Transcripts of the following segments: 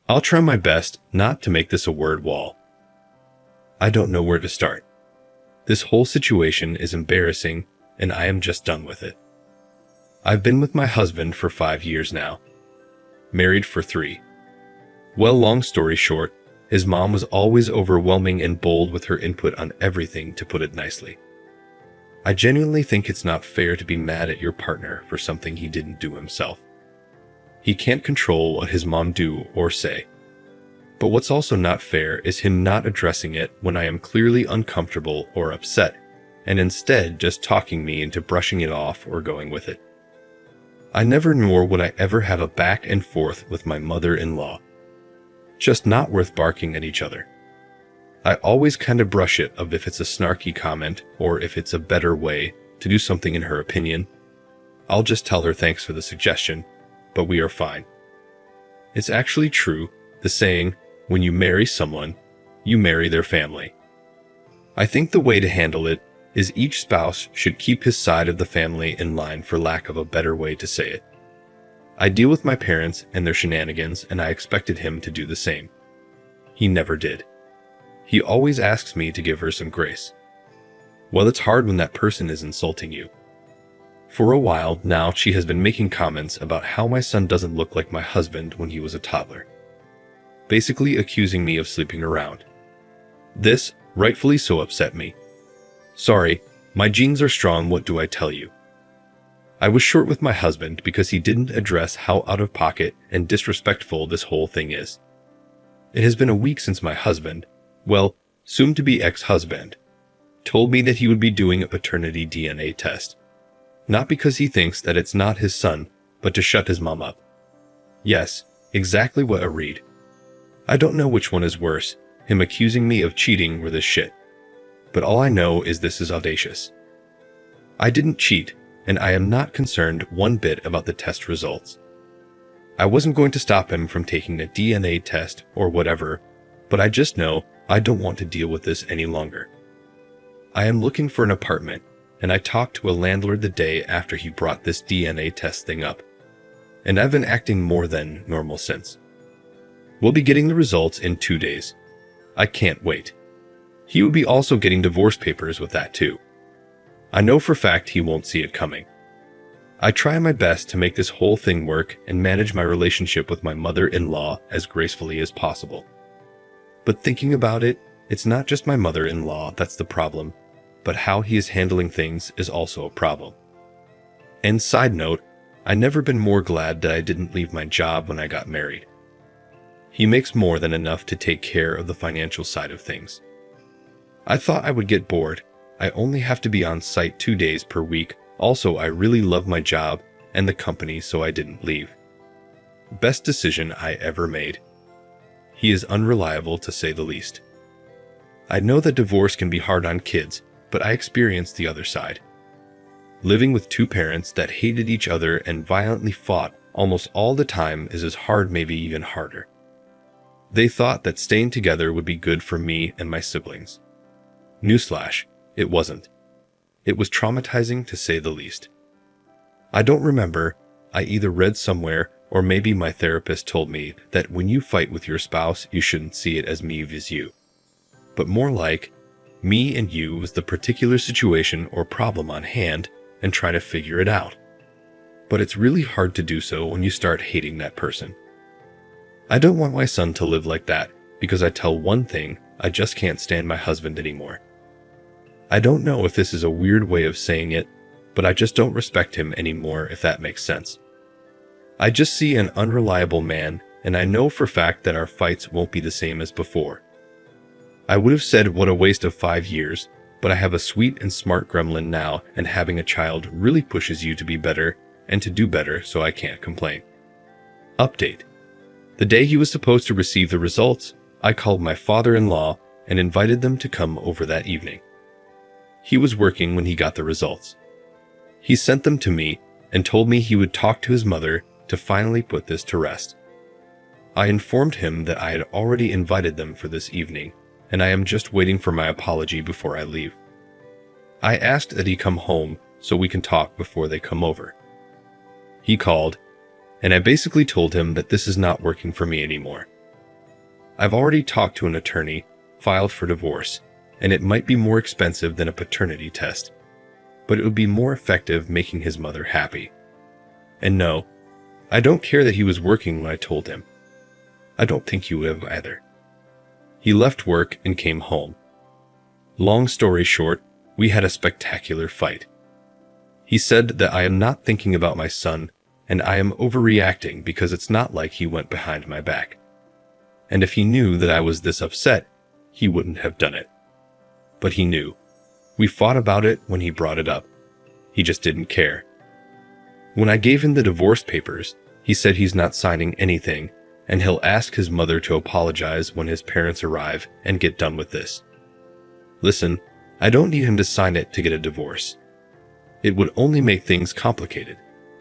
I'll try my best not to make this a word wall. I don't know where to start. This whole situation is embarrassing, and I am just done with it. I've been with my husband for 5 years now. Married for 3. Well, long story short, his mom was always overwhelming and bold with her input on everything, to put it nicely. I genuinely think it's not fair to be mad at your partner for something he didn't do himself. He can't control what his mom do or say. But what's also not fair is him not addressing it when I am clearly uncomfortable or upset, and instead just talking me into brushing it off or going with it. I never nor would I ever have a back and forth with my mother-in-law. Just not worth barking at each other. I always kind of brush it of if it's a snarky comment or if it's a better way to do something in her opinion. I'll just tell her thanks for the suggestion, but we are fine. It's actually true, the saying, when you marry someone, you marry their family. I think the way to handle it is each spouse should keep his side of the family in line, for lack of a better way to say it. I deal with my parents and their shenanigans, and I expected him to do the same. He never did. He always asks me to give her some grace. Well, it's hard when that person is insulting you. For a while now, she has been making comments about how my son doesn't look like my husband when he was a toddler. Basically accusing me of sleeping around. This, rightfully so, upset me. Sorry, my genes are strong, what do I tell you? I was short with my husband because he didn't address how out of pocket and disrespectful this whole thing is. It has been a week since my husband, well, soon-to-be ex-husband, told me that he would be doing a paternity DNA test. Not because he thinks that it's not his son, but to shut his mom up. Yes, exactly what I read. I don't know which one is worse, him accusing me of cheating or this shit. But all I know is this is audacious. I didn't cheat, and I am not concerned one bit about the test results. I wasn't going to stop him from taking a DNA test or whatever, but I just know I don't want to deal with this any longer. I am looking for an apartment, and I talked to a landlord the day after he brought this DNA test thing up, and I've been acting more than normal since. We'll be getting the results in 2 days. I can't wait. He will be also getting divorce papers with that too. I know for a fact he won't see it coming. I try my best to make this whole thing work and manage my relationship with my mother-in-law as gracefully as possible. But thinking about it, it's not just my mother-in-law that's the problem, but how he is handling things is also a problem. And side note, I've never been more glad that I didn't leave my job when I got married. He makes more than enough to take care of the financial side of things. I thought I would get bored. I only have to be on site 2 days per week. Also, I really love my job and the company, so I didn't leave. Best decision I ever made. He is unreliable, to say the least. I know that divorce can be hard on kids, but I experienced the other side. Living with 2 parents that hated each other and violently fought almost all the time is as hard, maybe even harder. They thought that staying together would be good for me and my siblings. Newsflash, it wasn't. It was traumatizing, to say the least. I don't remember. I either read somewhere or maybe my therapist told me that when you fight with your spouse, you shouldn't see it as me vs you. But more like, me and you was the particular situation or problem on hand and try to figure it out. But it's really hard to do so when you start hating that person. I don't want my son to live like that because I tell one thing, I just can't stand my husband anymore. I don't know if this is a weird way of saying it, but I just don't respect him anymore, if that makes sense. I just see an unreliable man, and I know for a fact that our fights won't be the same as before. I would have said what a waste of 5 years, but I have a sweet and smart gremlin now, and having a child really pushes you to be better and to do better, so I can't complain. Update. The day he was supposed to receive the results, I called my father-in-law and invited them to come over that evening. He was working when he got the results. He sent them to me and told me he would talk to his mother to finally put this to rest. I informed him that I had already invited them for this evening, and I am just waiting for my apology before I leave. I asked that he come home so we can talk before they come over. He called, and I basically told him that this is not working for me anymore. I've already talked to an attorney, filed for divorce, and it might be more expensive than a paternity test, but it would be more effective making his mother happy. And no, I don't care that he was working when I told him. I don't think he would have either. He left work and came home. Long story short, we had a spectacular fight. He said that I am not thinking about my son, and I am overreacting because it's not like he went behind my back. And if he knew that I was this upset, he wouldn't have done it. But he knew. We fought about it when he brought it up. He just didn't care. When I gave him the divorce papers, he said he's not signing anything, and he'll ask his mother to apologize when his parents arrive and get done with this. Listen, I don't need him to sign it to get a divorce. It would only make things complicated.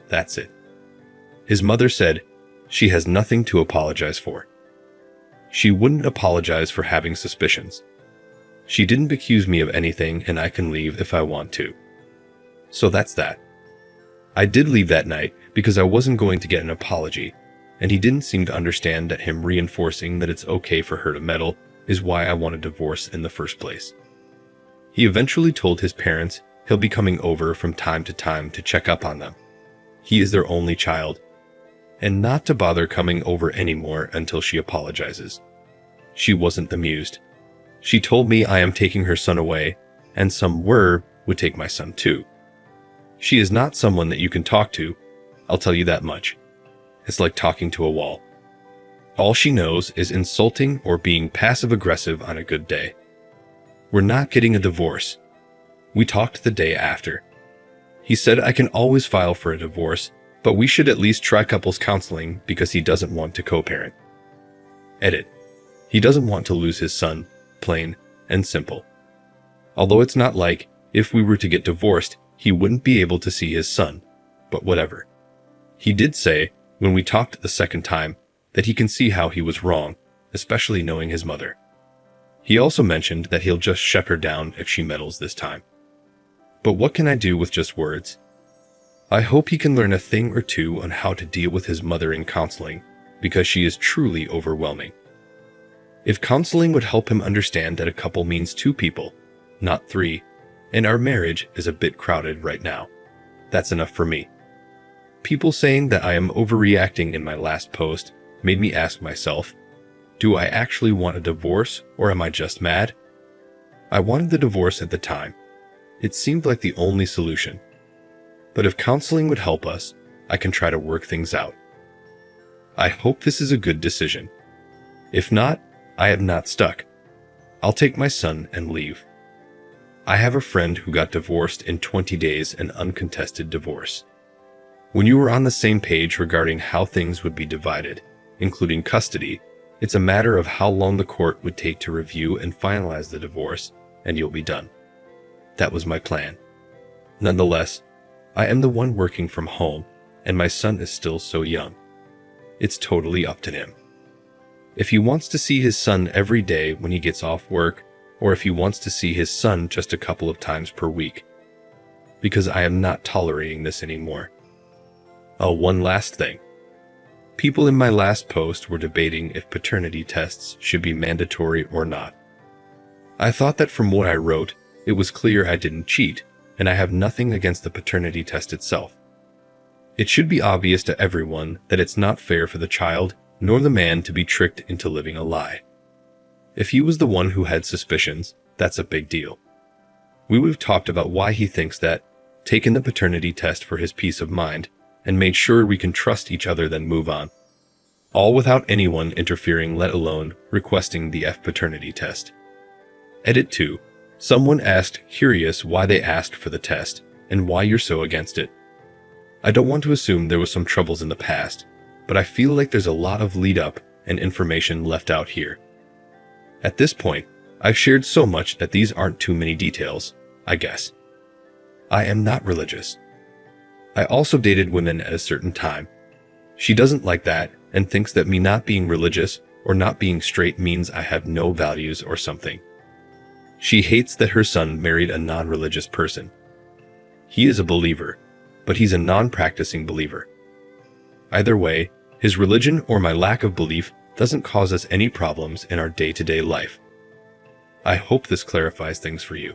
That's it. His mother said she has nothing to apologize for. She wouldn't apologize for having suspicions. She didn't accuse me of anything, and I can leave if I want to. So that's that. I did leave that night because I wasn't going to get an apology, and he didn't seem to understand that him reinforcing that it's okay for her to meddle is why I want a divorce in the first place. He eventually told his parents he'll be coming over from time to time to check up on them. He is their only child, and not to bother coming over anymore until she apologizes. She wasn't amused. She told me I am taking her son away, and some would take my son too. She is not someone that you can talk to, I'll tell you that much. It's like talking to a wall. All she knows is insulting or being passive-aggressive on a good day. We're not getting a divorce. We talked the day after. He said I can always file for a divorce, but we should at least try couples counseling because he doesn't want to co-parent. Edit. He doesn't want to lose his son, plain and simple. Although it's not like, if we were to get divorced, he wouldn't be able to see his son, but whatever. He did say, when we talked the second time, that he can see how he was wrong, especially knowing his mother. He also mentioned that he'll just shut her down if she meddles this time. But what can I do with just words? I hope he can learn a thing or two on how to deal with his mother in counseling, because she is truly overwhelming. If counseling would help him understand that a couple means two people, not three, and our marriage is a bit crowded right now, that's enough for me. People saying that I am overreacting in my last post made me ask myself, do I actually want a divorce, or am I just mad? I wanted the divorce at the time. It seemed like the only solution. But if counseling would help us, I can try to work things out. I hope this is a good decision. If not, I am not stuck. I'll take my son and leave. I have a friend who got divorced in 20 days, an uncontested divorce. When you were on the same page regarding how things would be divided, including custody, it's a matter of how long the court would take to review and finalize the divorce, and you'll be done. That was my plan. Nonetheless, I am the one working from home, and my son is still so young. It's totally up to him. If he wants to see his son every day when he gets off work, or if he wants to see his son just a couple of times per week. Because I am not tolerating this anymore. Oh, one last thing. People in my last post were debating if paternity tests should be mandatory or not. I thought that from what I wrote, it was clear I didn't cheat, and I have nothing against the paternity test itself. It should be obvious to everyone that it's not fair for the child nor the man to be tricked into living a lie. If he was the one who had suspicions, that's a big deal. We would have talked about why he thinks that, taken the paternity test for his peace of mind, and made sure we can trust each other then move on. All without anyone interfering, let alone requesting the paternity test. Edit 2. Someone asked, curious why they asked for the test, and why you're so against it. I don't want to assume there was some troubles in the past, but I feel like there's a lot of lead up and information left out here. At this point, I've shared so much that these aren't too many details, I guess. I am not religious. I also dated women at a certain time. She doesn't like that and thinks that me not being religious or not being straight means I have no values or something. She hates that her son married a non-religious person. He is a believer, but he's a non-practicing believer. Either way, his religion or my lack of belief doesn't cause us any problems in our day-to-day life. I hope this clarifies things for you.